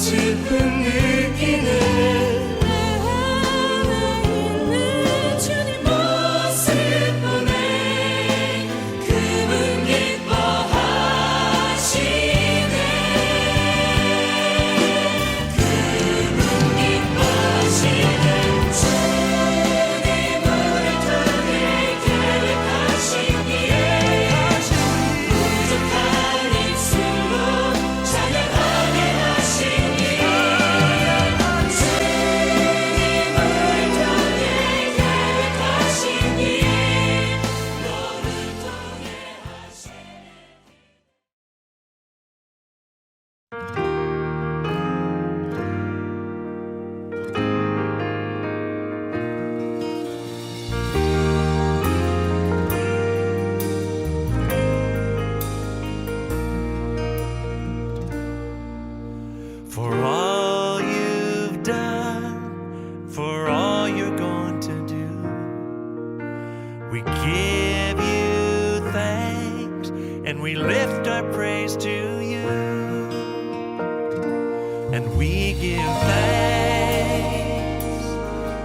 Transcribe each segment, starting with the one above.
슬픔 느끼는 For all you've done, for all you're going to do, we give you thanks and we lift our praise to you. And we give thanks,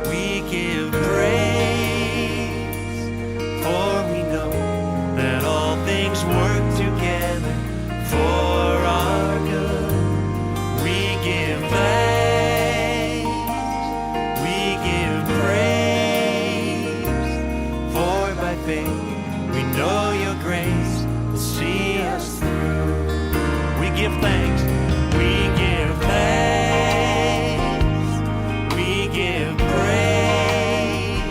we give praise, for we know that all things work together for our good. We give thanks, we give praise, for by faith we know your grace will see us through. We give thanks, we give thanks, we give praise,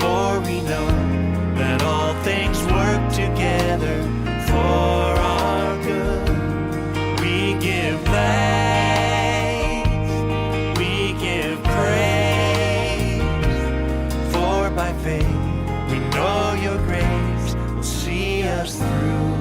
for we know that all things work together for our good. We give thanks, we give praise, for by faith we know your grace will see us through.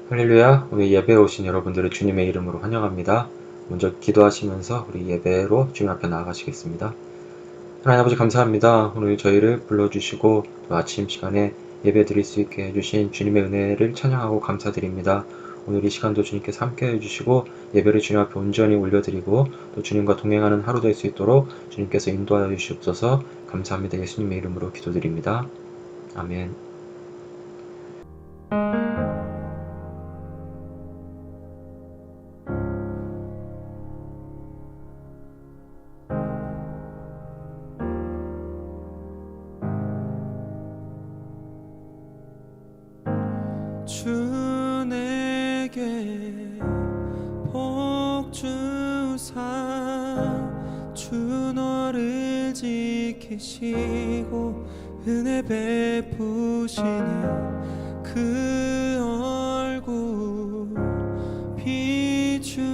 할렐루야, 오늘 예배에 오신 여러분들을 주님의 이름으로 환영합니다. 먼저 기도하시면서 우리 예배로 주님 앞에 나아가시겠습니다. 하나님 아버지 감사합니다. 오늘 저희를 불러주시고 또 아침 시간에 예배 드릴 수 있게 해주신 주님의 은혜를 찬양하고 감사드립니다. 오늘 이 시간도 주님께서 함께 해주시고 예배를 주님 앞에 온전히 올려드리고 또 주님과 동행하는 하루 될 수 있도록 주님께서 인도하여 주시옵소서. 감사합니다. 예수님의 이름으로 기도드립니다. 아멘. 주 내게 복 주사 주 너를 지키시고 은혜 베푸시는 그 얼굴 비추사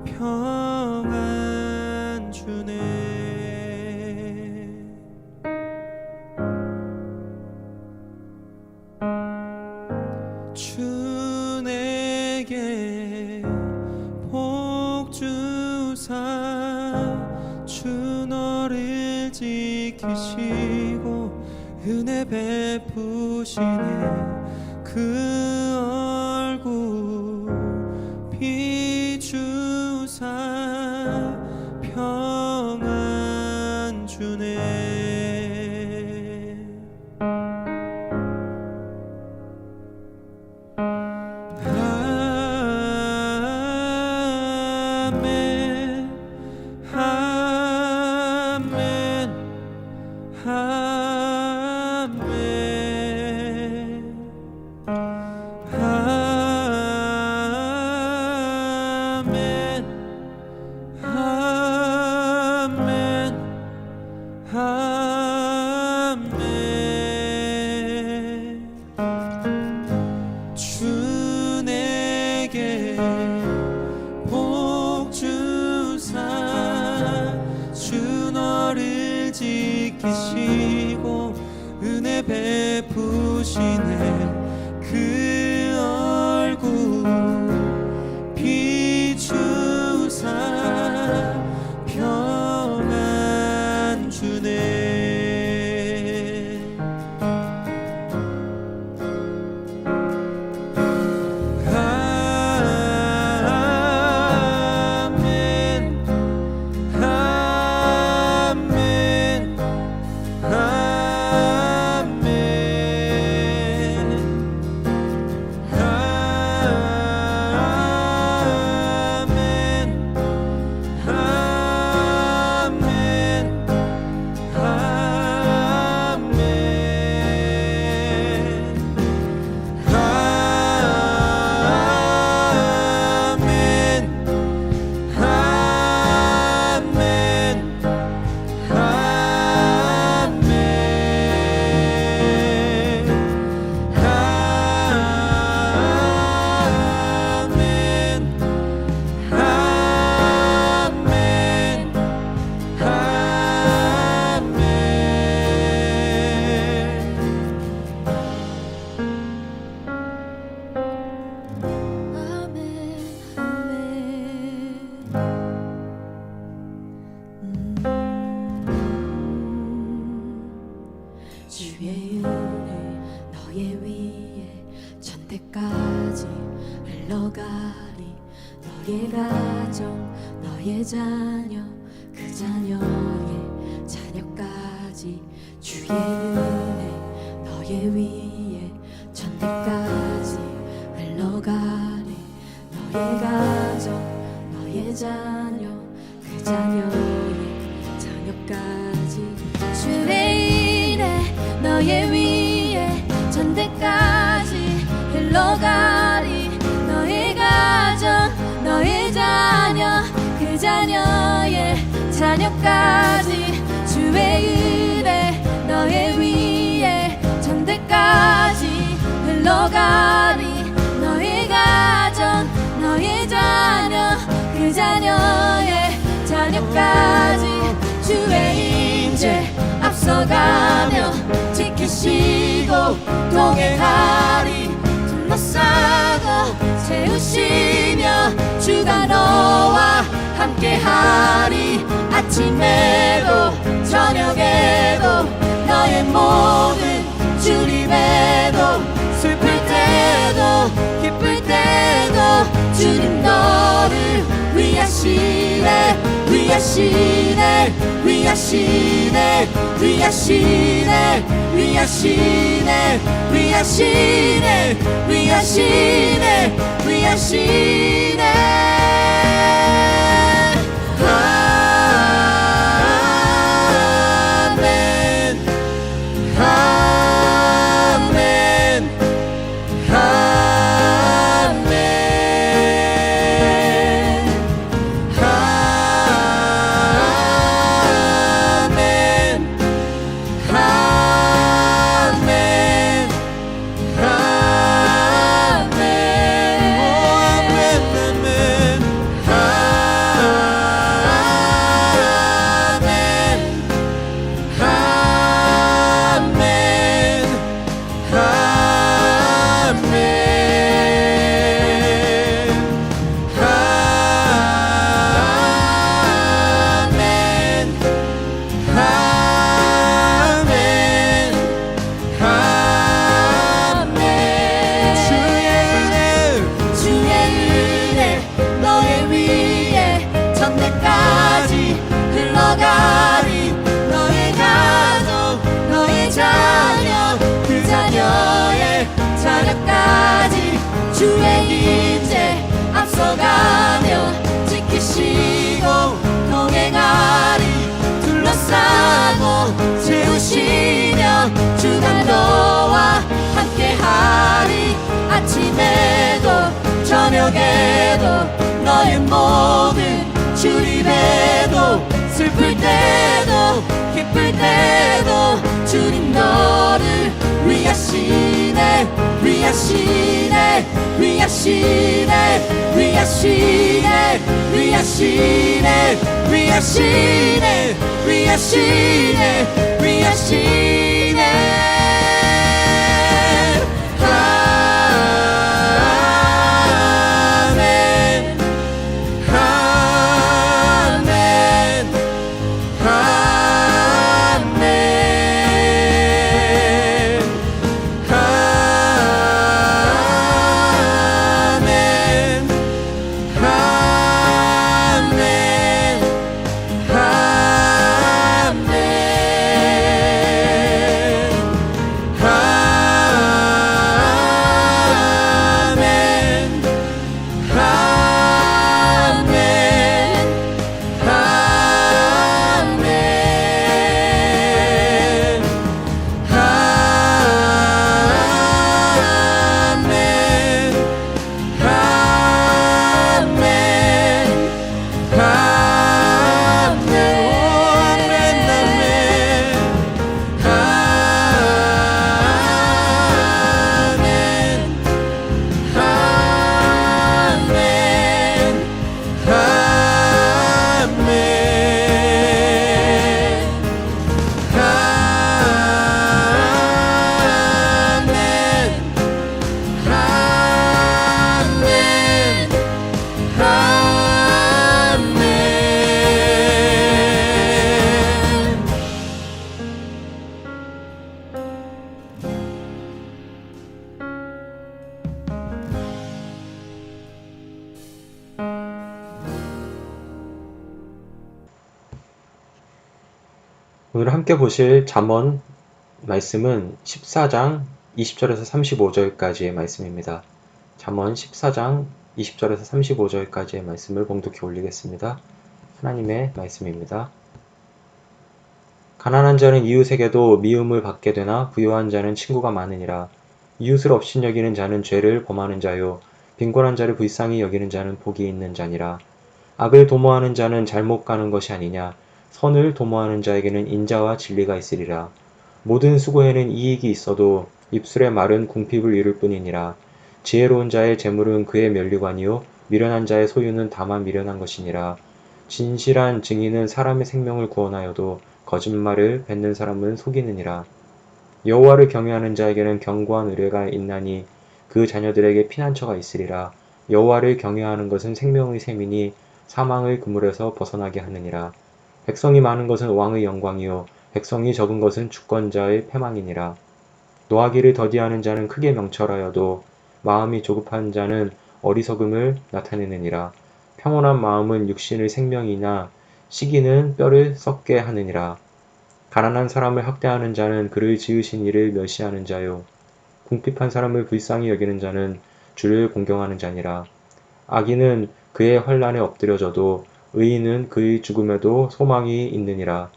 평안 주네. 주 내게 복 주사 주 너를 지키시고 은혜 베푸시네 그 얼굴 비추사 평안 주네. 주 내게 복 주사 주 너를 지키시고 은혜 베푸시네 그 얼굴 비추사 평안 주네. 주의 은혜 너의 위에 전대까지 흘러가리. 너의 가정 너의 자녀 그 자녀의 자녀까지 주의 은혜 너의 위에 전대까지 흘러가리. 너의 가정 너의 자녀 그 자녀의 자녀까지 주의 은혜 너의 위에 전대까지 흘러가리. 너의 가정 너의 자녀 그 자녀의 자녀까지 주의 은혜 너의 위에 전대까지 흘러가리. 너의 가정 너의 자녀 그 자녀의 자녀까지 주의 임재 앞서가며 지키시고 동행하리. 채우시며 주가 너와 함께하리. 아침에도 저녁에도 너의 모든 주님에도 슬플 때도 기쁠 때도 주님 너를 위하시네 위하시네 위하시네 위하시네 위하시네 위하시네 위하시네 위하시네 아멘 아멘 주의 임재 앞서가며 지키시고 동행하리. 둘러싸고 채우시며 주가 너와 함께하리. 아침에도 저녁에도 너의 모든 주님에도 슬플 때도 기쁠 때도 주님 너를 위하시네 위하시네 위하시네 위하시네 위하시네 위하시네 위하시네 위하시네 아멘 아멘 오늘 함께 보실 잠언 말씀은 14장 20절에서 35절까지의 말씀입니다. 잠언 14장 20절에서 35절까지의 말씀을 봉독해 올리겠습니다. 하나님의 말씀입니다. 가난한 자는 이웃에게도 미움을 받게 되나 부유한 자는 친구가 많으니라. 이웃을 업신여기는 자는 죄를 범하는 자요 빈곤한 자를 불쌍히 여기는 자는 복이 있는 자니라. 악을 도모하는 자는 잘못 가는 것이 아니냐. 선을 도모하는 자에게는 인자와 진리가 있으리라. 모든 수고에는 이익이 있어도 입술의 말은 궁핍을 이룰 뿐이니라. 지혜로운 자의 재물은 그의 면류관이요 미련한 자의 소유는 다만 미련한 것이니라. 진실한 증인은 사람의 생명을 구원하여도 거짓말을 뱉는 사람은 속이느니라. 여호와를 경외하는 자에게는 견고한 의뢰가 있나니 그 자녀들에게 피난처가 있으리라. 여호와를 경외하는 것은 생명의 셈이니 사망의 그물에서 벗어나게 하느니라. 백성이 많은 것은 왕의 영광이요 백성이 적은 것은 주권자의 패망이니라. 노하기를 더디하는 자는 크게 명철하여도 마음이 조급한 자는 어리석음을 나타내느니라. 평온한 마음은 육신의 생명이나 시기는 뼈를 썩게 하느니라. 가난한 사람을 학대하는 자는 그를 지으신 이를 멸시하는 자요 궁핍한 사람을 불쌍히 여기는 자는 주를 공경하는 자니라. 악인은 그의 환난에 엎드려져도 의인은 그의 죽음에도 소망이 있느니라.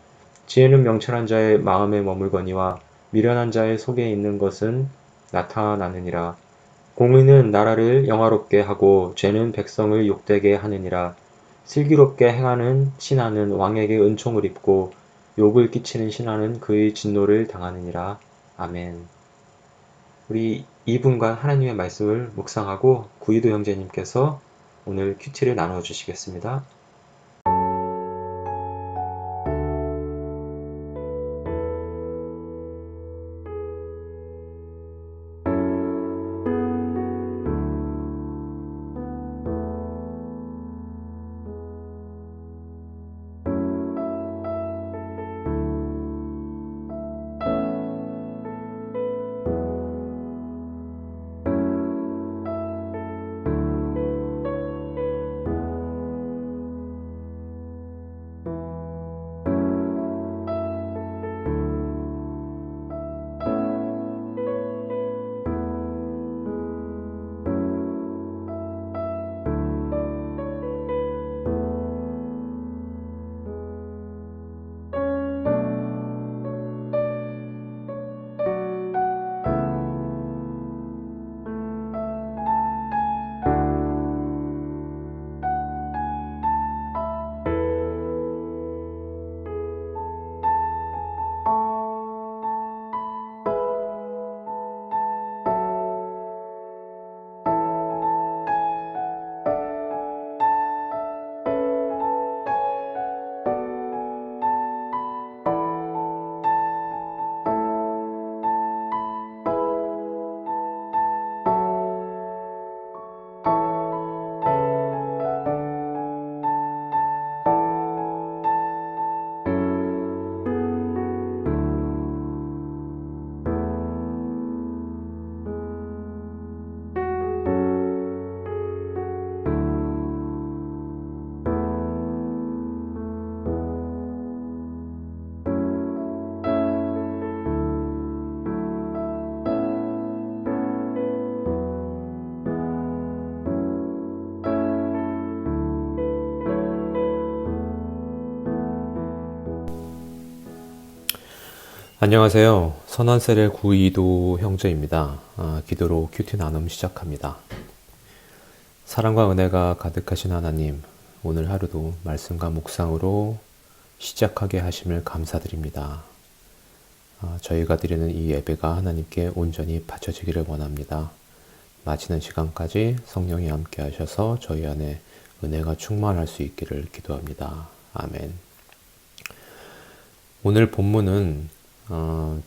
지혜는 명철한 자의 마음에 머물거니와 미련한 자의 속에 있는 것은 나타나느니라. 공의는 나라를 영화롭게 하고 죄는 백성을 욕되게 하느니라. 슬기롭게 행하는 신하는 왕에게 은총을 입고 욕을 끼치는 신하는 그의 진노를 당하느니라. 아멘. 우리 이분간 하나님의 말씀을 묵상하고 구이도 형제님께서 오늘 큐티를 나누어 주시겠습니다. 안녕하세요. 선한셀의 구이도 형제입니다. 기도로 큐티 나눔 시작합니다. 사랑과 은혜가 가득하신 하나님, 오늘 하루도 말씀과 묵상으로 시작하게 하심을 감사드립니다. 저희가 드리는 이 예배가 하나님께 온전히 바쳐지기를 원합니다. 마치는 시간까지 성령이 함께 하셔서 저희 안에 은혜가 충만할 수 있기를 기도합니다. 아멘. 오늘 본문은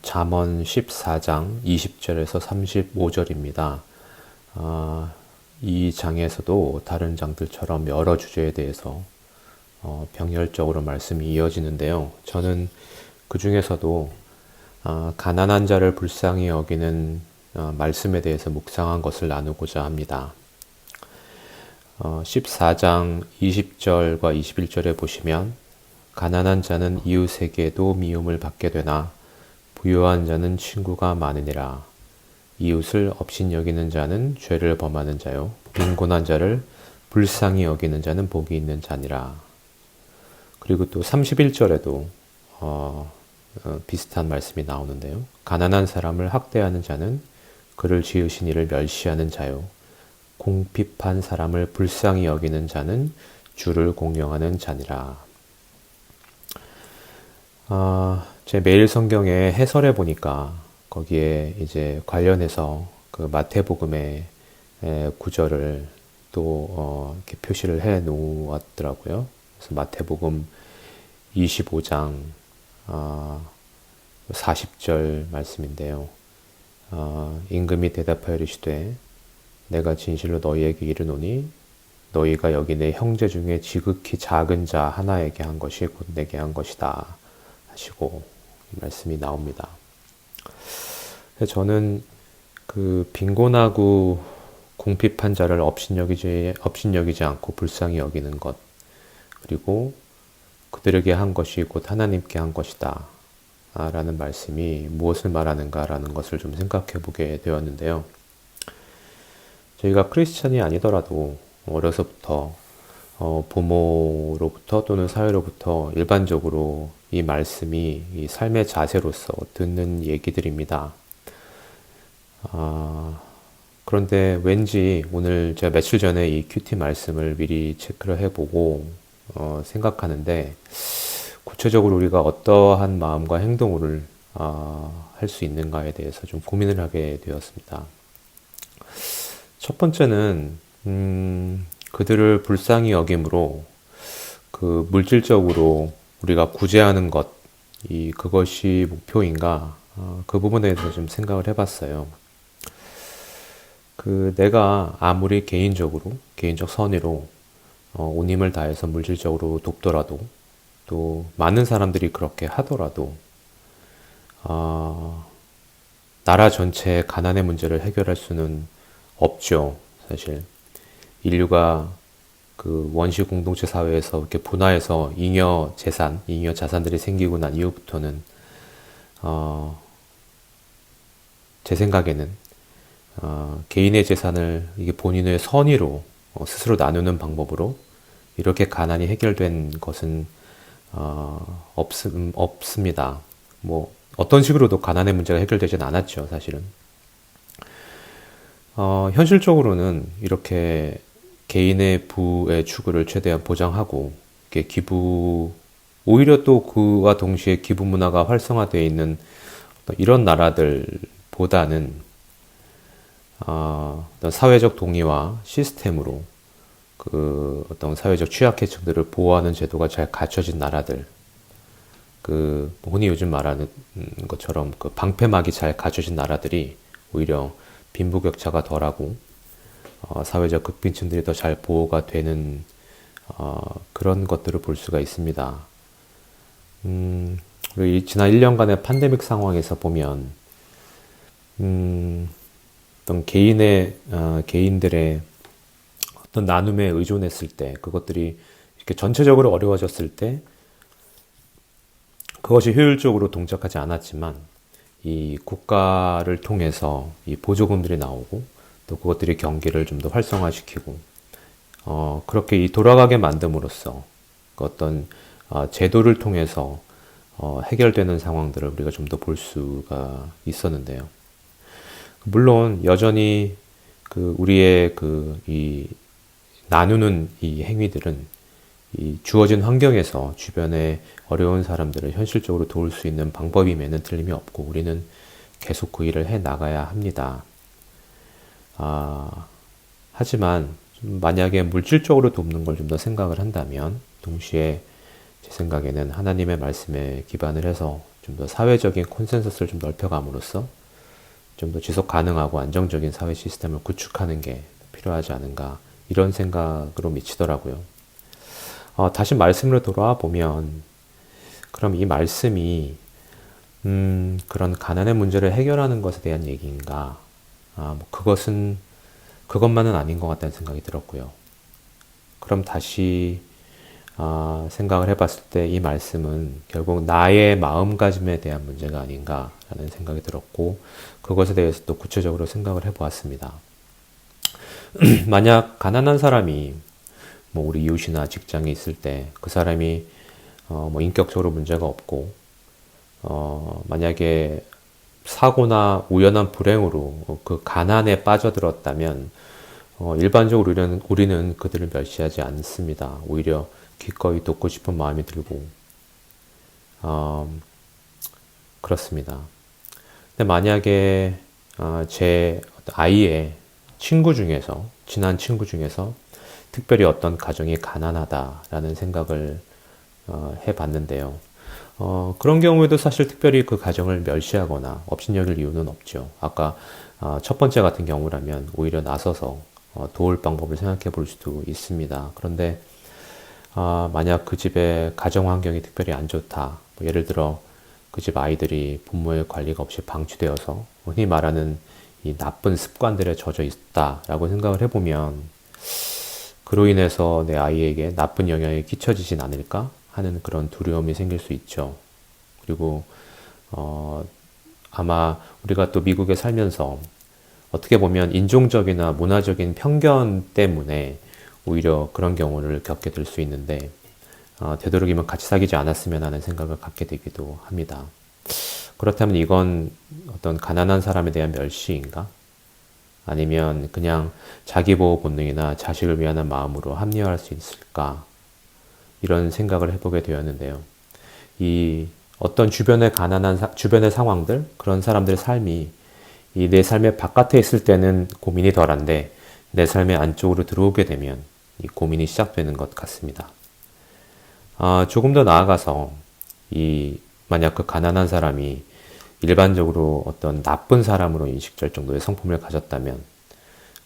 잠언 14장 20절에서 35절입니다. 이 장에서도 다른 장들처럼 여러 주제에 대해서 병렬적으로 말씀이 이어지는데요. 저는 그 중에서도 가난한 자를 불쌍히 여기는 말씀에 대해서 묵상한 것을 나누고자 합니다. 14장 20절과 21절에 보시면 가난한 자는 이웃에게도 미움을 받게 되나 부유한 자는 친구가 많으니라. 이웃을 업신여기는 자는 죄를 범하는 자요 빈곤한 자를 불쌍히 여기는 자는 복이 있는 자니라. 그리고 또 31절에도 비슷한 말씀이 나오는데요. 가난한 사람을 학대하는 자는 그를 지으신 이를 멸시하는 자요 궁핍한 사람을 불쌍히 여기는 자는 주를 공경하는 자니라. 제 매일 성경에 해설해 보니까 거기에 이제 관련해서 그 마태복음의 구절을 또 이렇게 표시를 해 놓았더라고요. 그래서 마태복음 25장 40절 말씀인데요. 임금이 대답하여 이르시되 내가 진실로 너희에게 이르노니 너희가 여기 내 형제 중에 지극히 작은 자 하나에게 한 것이 곧 내게 한 것이다 하시고 이 말씀이 나옵니다. 저는 그 빈곤하고 궁핍한 자를 업신여기지 않고 불쌍히 여기는 것, 그리고 그들에게 한 것이 곧 하나님께 한 것이다 라는 말씀이 무엇을 말하는가 라는 것을 좀 생각해 보게 되었는데요. 저희가 크리스찬이 아니더라도 어려서부터 부모로부터 또는 사회로부터 일반적으로 이 말씀이 이 삶의 자세로서 듣는 얘기들입니다. 그런데 왠지 오늘 제가 며칠 전에 이 큐티 말씀을 미리 체크를 해보고 생각하는데 구체적으로 우리가 어떠한 마음과 행동을 할 수 있는가에 대해서 좀 고민을 하게 되었습니다. 첫 번째는 그들을 불쌍히 여김으로 그 물질적으로 우리가 구제하는 것, 그것이 목표인가? 그 부분에 대해서 좀 생각을 해봤어요. 내가 아무리 개인적 선의로 온 힘을 다해서 물질적으로 돕더라도, 또 많은 사람들이 그렇게 하더라도 나라 전체의 가난의 문제를 해결할 수는 없죠. 사실 인류가 그 원시 공동체 사회에서 이렇게 분화해서 잉여 자산들이 생기고 난 이후부터는 제 생각에는 개인의 재산을 이게 본인의 선의로 스스로 나누는 방법으로 이렇게 가난이 해결된 것은 없습니다. 뭐 어떤 식으로도 가난의 문제가 해결되진 않았죠, 사실은. 현실적으로는 이렇게 개인의 부의 추구를 최대한 보장하고 이렇게 오히려 또 그와 동시에 기부 문화가 활성화되어 있는 이런 나라들보다는 어떤 사회적 동의와 시스템으로 그 어떤 사회적 취약계층들을 보호하는 제도가 잘 갖춰진 나라들, 흔히 요즘 말하는 것처럼 그 방패막이 잘 갖춰진 나라들이 오히려 빈부격차가 덜하고 사회적 극빈층들이 더 잘 보호가 되는 그런 것들을 볼 수가 있습니다. 그리고 지난 1년간의 팬데믹 상황에서 보면 어떤 개인들의 어떤 나눔에 의존했을 때, 그것들이 이렇게 전체적으로 어려워졌을 때 그것이 효율적으로 동작하지 않았지만 이 국가를 통해서 이 보조금들이 나오고 또 그것들이 경기를 좀 더 활성화시키고 그렇게 이 돌아가게 만듦으로써 그 어떤 제도를 통해서 해결되는 상황들을 우리가 좀 더 볼 수가 있었는데요. 물론 여전히 우리의 이 나누는 이 행위들은 이 주어진 환경에서 주변에 어려운 사람들을 현실적으로 도울 수 있는 방법임에는 틀림이 없고 우리는 계속 그 일을 해 나가야 합니다. 하지만 만약에 물질적으로 돕는 걸 좀 더 생각을 한다면 동시에 제 생각에는 하나님의 말씀에 기반을 해서 좀 더 사회적인 콘센서스를 좀 넓혀감으로써 좀 더 지속 가능하고 안정적인 사회 시스템을 구축하는 게 필요하지 않은가, 이런 생각으로 미치더라고요. 다시 말씀으로 돌아와 보면 그럼 이 말씀이 그런 가난의 문제를 해결하는 것에 대한 얘기인가? 그것만은 아닌 것 같다는 생각이 들었고요. 그럼 다시 생각을 해봤을 때 이 말씀은 결국 나의 마음가짐에 대한 문제가 아닌가라는 생각이 들었고, 그것에 대해서 또 구체적으로 생각을 해보았습니다. 만약 가난한 사람이 우리 이웃이나 직장에 있을 때 그 사람이 인격적으로 문제가 없고 만약에 사고나 우연한 불행으로 그 가난에 빠져들었다면 일반적으로 우리는 그들을 멸시하지 않습니다. 오히려 기꺼이 돕고 싶은 마음이 들고 그렇습니다. 근데 만약에 제 아이의 친한 친구 중에서 특별히 어떤 가정이 가난하다라는 생각을 해봤는데요. 그런 경우에도 사실 특별히 그 가정을 멸시하거나 업신여길 이유는 없죠. 아까 첫 번째 같은 경우라면 오히려 나서서 도울 방법을 생각해 볼 수도 있습니다. 그런데 만약 그 집의 가정 환경이 특별히 안 좋다. 뭐 예를 들어 그 집 아이들이 부모의 관리가 없이 방치되어서 흔히 말하는 이 나쁜 습관들에 젖어 있다라고 생각을 해보면 그로 인해서 내 아이에게 나쁜 영향이 끼쳐지진 않을까 하는 그런 두려움이 생길 수 있죠. 그리고 아마 우리가 또 미국에 살면서 어떻게 보면 인종적이나 문화적인 편견 때문에 오히려 그런 경우를 겪게 될 수 있는데 되도록이면 같이 사귀지 않았으면 하는 생각을 갖게 되기도 합니다. 그렇다면 이건 어떤 가난한 사람에 대한 멸시인가? 아니면 그냥 자기보호 본능이나 자식을 위하는 마음으로 합리화할 수 있을까? 이런 생각을 해보게 되었는데요. 이 어떤 주변의 주변의 상황들, 그런 사람들의 삶이 이 내 삶의 바깥에 있을 때는 고민이 덜한데 내 삶의 안쪽으로 들어오게 되면 이 고민이 시작되는 것 같습니다. 조금 더 나아가서 만약 그 가난한 사람이 일반적으로 어떤 나쁜 사람으로 인식될 정도의 성품을 가졌다면,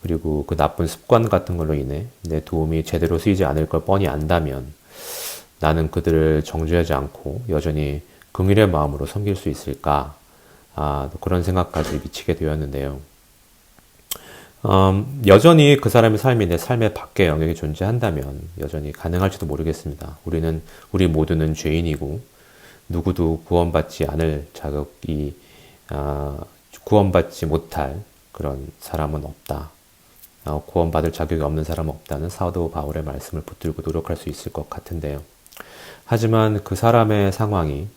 그리고 그 나쁜 습관 같은 걸로 인해 내 도움이 제대로 쓰이지 않을 걸 뻔히 안다면 나는 그들을 정죄하지 않고 여전히 긍휼의 마음으로 섬길 수 있을까? 그런 생각까지 미치게 되었는데요. 여전히 그 사람의 삶이 내 삶의 밖에 영역이 존재한다면 여전히 가능할지도 모르겠습니다. 우리 모두는 죄인이고 누구도 구원받지 않을 자격이 구원받지 못할 그런 사람은 없다. 구원받을 자격이 없는 사람은 없다는 사도 바울의 말씀을 붙들고 노력할 수 있을 것 같은데요. 하지만 그 사람의 상황이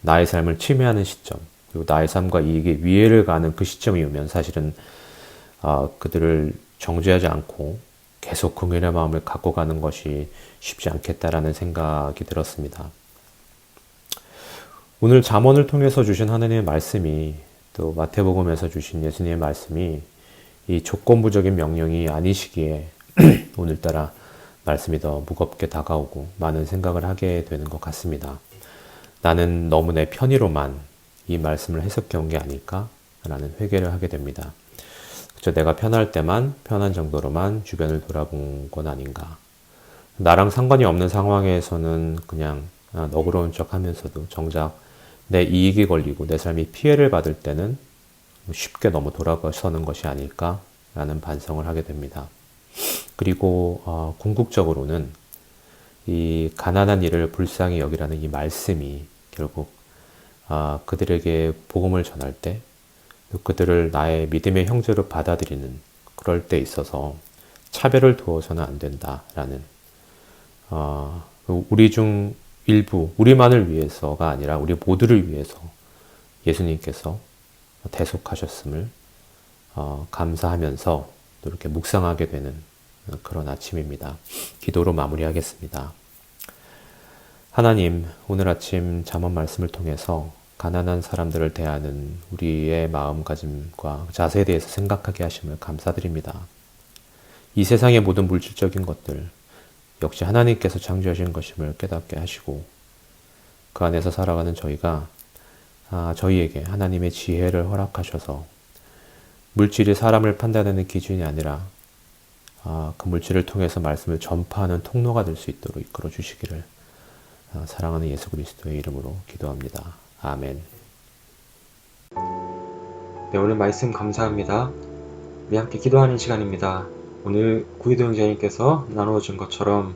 나의 삶을 침해하는 시점, 그리고 나의 삶과 이익에 위해를 가는 그 시점이 오면 사실은 그들을 정죄하지 않고 계속 긍휼의 마음을 갖고 가는 것이 쉽지 않겠다라는 생각이 들었습니다. 오늘 잠언을 통해서 주신 하나님의 말씀이, 또 마태복음에서 주신 예수님의 말씀이 이 조건부적인 명령이 아니시기에 오늘따라 말씀이 더 무겁게 다가오고 많은 생각을 하게 되는 것 같습니다. 나는 너무 내 편의로만 이 말씀을 해석해 온 게 아닐까라는 회개를 하게 됩니다. 그쵸, 내가 편할 때만 편한 정도로만 주변을 돌아본 건 아닌가. 나랑 상관이 없는 상황에서는 그냥 너그러운 척 하면서도 정작 내 이익이 걸리고 내 삶이 피해를 받을 때는 쉽게 너무 돌아서는 것이 아닐까라는 반성을 하게 됩니다. 그리고 궁극적으로는 이 가난한 이를 불쌍히 여기라는 이 말씀이 결국 그들에게 복음을 전할 때 그들을 나의 믿음의 형제로 받아들이는 그럴 때 있어서 차별을 두어서는 안 된다라는 우리 중 일부, 우리만을 위해서가 아니라 우리 모두를 위해서 예수님께서 대속하셨음을 감사하면서 또 이렇게 묵상하게 되는 그런 아침입니다. 기도로 마무리하겠습니다. 하나님, 오늘 아침 잠언 말씀을 통해서 가난한 사람들을 대하는 우리의 마음가짐과 자세에 대해서 생각하게 하심을 감사드립니다. 이 세상의 모든 물질적인 것들, 역시 하나님께서 창조하신 것임을 깨닫게 하시고 그 안에서 살아가는 저희가 저희에게 하나님의 지혜를 허락하셔서 물질이 사람을 판단하는 기준이 아니라 그 물질을 통해서 말씀을 전파하는 통로가 될 수 있도록 이끌어 주시기를 사랑하는 예수 그리스도의 이름으로 기도합니다. 아멘. 네, 오늘 말씀 감사합니다. 우리 함께 기도하는 시간입니다. 오늘 구이도 형제님께서 나누어준 것처럼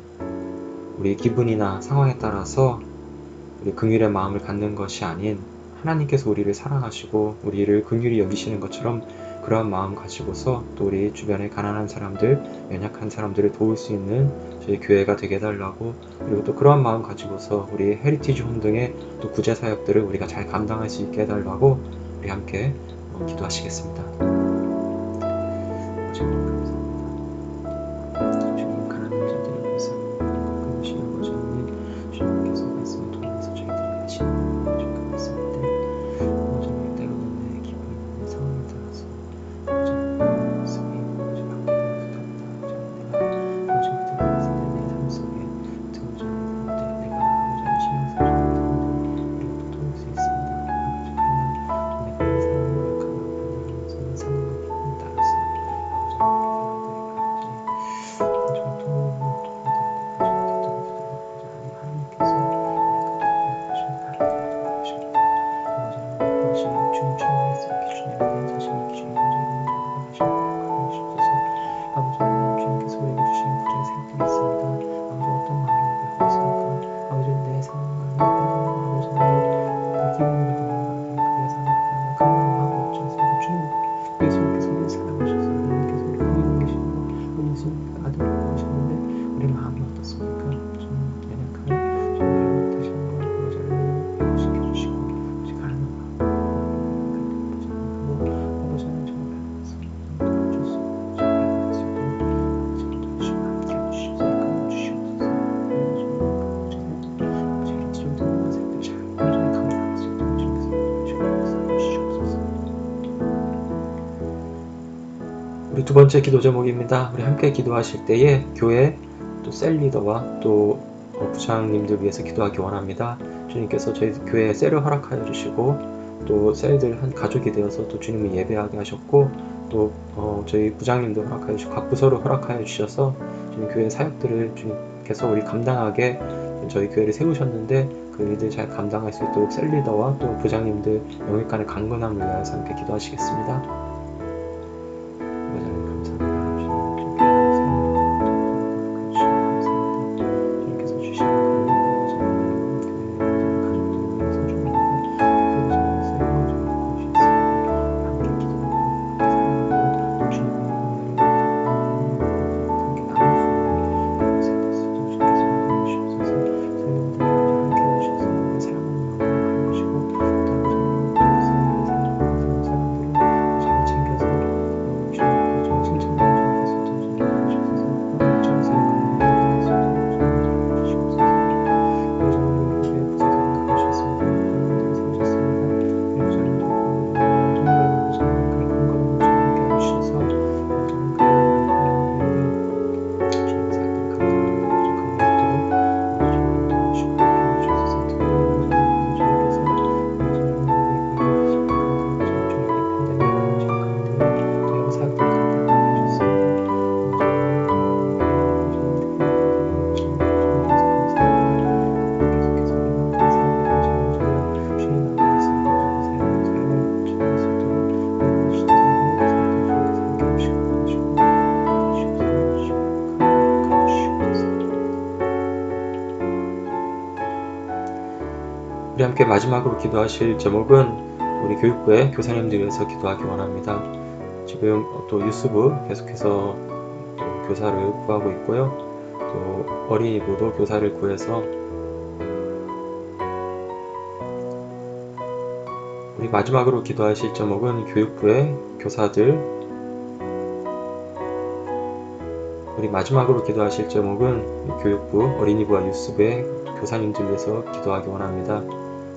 우리 기분이나 상황에 따라서 우리 긍휼의 마음을 갖는 것이 아닌 하나님께서 우리를 사랑하시고 우리를 긍휼히 여기시는 것처럼 그러한 마음 가지고서 또 우리 주변의 가난한 사람들, 연약한 사람들을 도울 수 있는 저희 교회가 되게 해달라고, 그리고 또 그러한 마음 가지고서 우리 헤리티지 홈 등의 또 구제 사역들을 우리가 잘 감당할 수 있게 해달라고 우리 함께 기도하시겠습니다. 주님, 가난한 자들을 위해서 끊으신 아버지 하나님, 주님께서 말씀을 통해서 저희들을 하시는 주님 말씀인데 어쩌면 때로는 내 기분, 내 상황에 따라서 어쩌면 말씀이 어쩌면 바뀌면서 다르다. 어쩌면 내가 어쩌면 그때 봤을 때 내 삶 속에 어쩌면 내가 어쩌면 신경 쓰지 못하는 이런 도울 수 있습니다. 아버지, 그러나 내가 내 상황을 가만히 보면서 내 상황을 우리 두 번째 기도 제목입니다. 우리 함께 기도하실 때에 교회 또 셀 리더와 또 부장님들 위해서 기도하기 원합니다. 주님께서 저희 교회에 셀을 허락하여 주시고 또 셀들 한 가족이 되어서 또 주님을 예배하게 하셨고 또 저희 부장님도 허락하여 주시고 각 부서를 허락하여 주셔서 주님 교회 사역들을 주님께서 우리 감당하게 저희 교회를 세우셨는데 그 일들 잘 감당할 수 있도록 셀 리더와 또 부장님들 영육간의 강건함을 위하여서 함께 기도하시겠습니다. 우리 함께 마지막으로 기도하실 제목은 우리 교육부의 교사님들 위해서 기도하기 원합니다. 지금 또 유스부 계속해서 또 교사를 구하고 있고요. 또 어린이부도 교사를 구해서 우리 마지막으로 기도하실 제목은 교육부의 교사들 우리 마지막으로 기도하실 제목은 교육부, 어린이부와 유스부의 교사님들 위해서 기도하기 원합니다.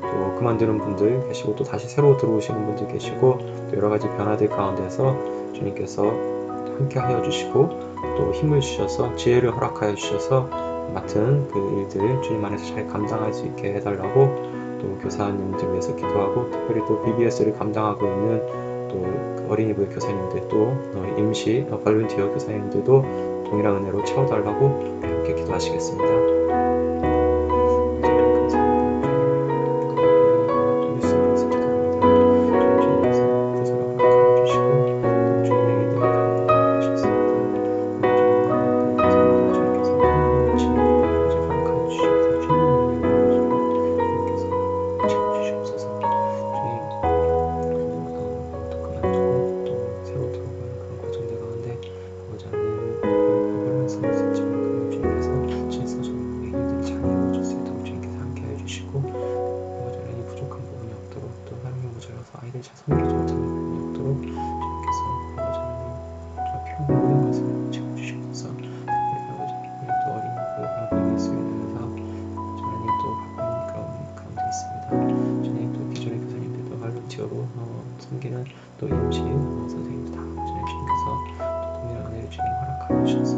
또 그만두는 분들 계시고 또 다시 새로 들어오시는 분들 계시고 또 여러 가지 변화들 가운데서 주님께서 함께 하여 주시고 또 힘을 주셔서 지혜를 허락하여 주셔서 맡은 그 일들 주님 안에서 잘 감당할 수 있게 해달라고 또 교사님들 위해서 기도하고 특별히 또 BBS를 감당하고 있는 또 어린이부의 교사님들 또 임시 볼런티어 교사님들도 동일한 은혜로 채워달라고 함께 기도하시겠습니다. 아이들 잘 섬기지 못하는 부분이 없도록 주님께서 아버지님 필요한 모든 것을 채워주시옵소서. 특별히 아버지님 또 어린이고 공부에 수련하면서 하나님 또 바쁜 그런 가운데 있습니다. 주님 또 기존의 교사님들도 발론티어로 섬기는 또 임시 선생님들 다 주님께서 또 동일한 은혜를 주님 허락하여 주셔서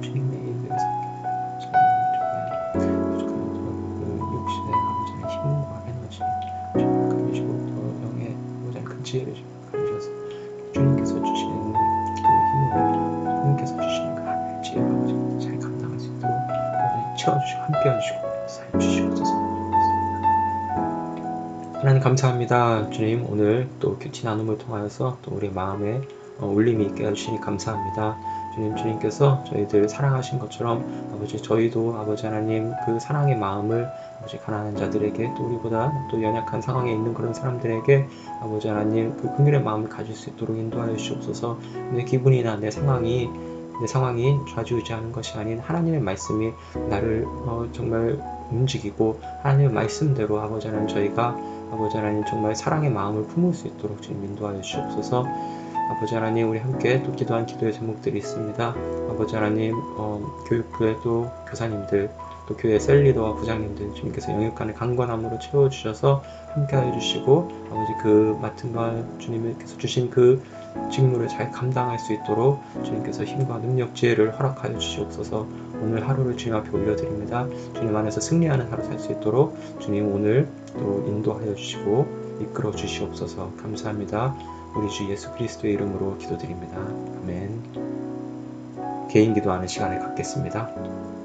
주님의 일들을 섬기는 정말 부족한 그 육신의 아버지의 힘과 에너지 지혜를 주셔서 주님께서 주시는 그 힘으로 주님께서 주시는 그 하나님의 지혜를 아버지 잘 감당할 수 있도록 채워주시고 함께 해주시고 살려주시옵소서. 하나님 감사합니다. 주님 오늘 또 큐티 나눔을 통하여서 또 우리 마음에 울림이 있게 해주시니 감사합니다. 주님께서 저희들 사랑하신 것처럼 아버지 저희도 아버지 하나님 그 사랑의 마음을 아버지 가난한 자들에게 또 우리보다 또 연약한 상황에 있는 그런 사람들에게 아버지 하나님 그 긍휼의 마음을 가질 수 있도록 인도하여 주시옵소서. 내 기분이나 내 상황이 좌지우지하는 것이 아닌 하나님의 말씀이 나를 정말 움직이고 하나님의 말씀대로 아버지 하나님 저희가 아버지 하나님 정말 사랑의 마음을 품을 수 있도록 주님 인도하여 주시옵소서. 아버지 하나님 우리 함께 또 기도한 기도의 제목들이 있습니다. 아버지 하나님 교육부의 또 교사님들 또 교회 셀리더와 부장님들 주님께서 영육간의 강건함으로 채워주셔서 함께 하여 주시고 아버지 그 맡은 바 주님께서 주신 그 직무를 잘 감당할 수 있도록 주님께서 힘과 능력, 지혜를 허락하여 주시옵소서. 오늘 하루를 주님 앞에 올려드립니다. 주님 안에서 승리하는 하루 살 수 있도록 주님 오늘 또 인도하여 주시고 이끌어 주시옵소서. 감사합니다. 우리 주 예수 그리스도의 이름으로 기도드립니다. 아멘. 개인 기도하는 시간을 갖겠습니다.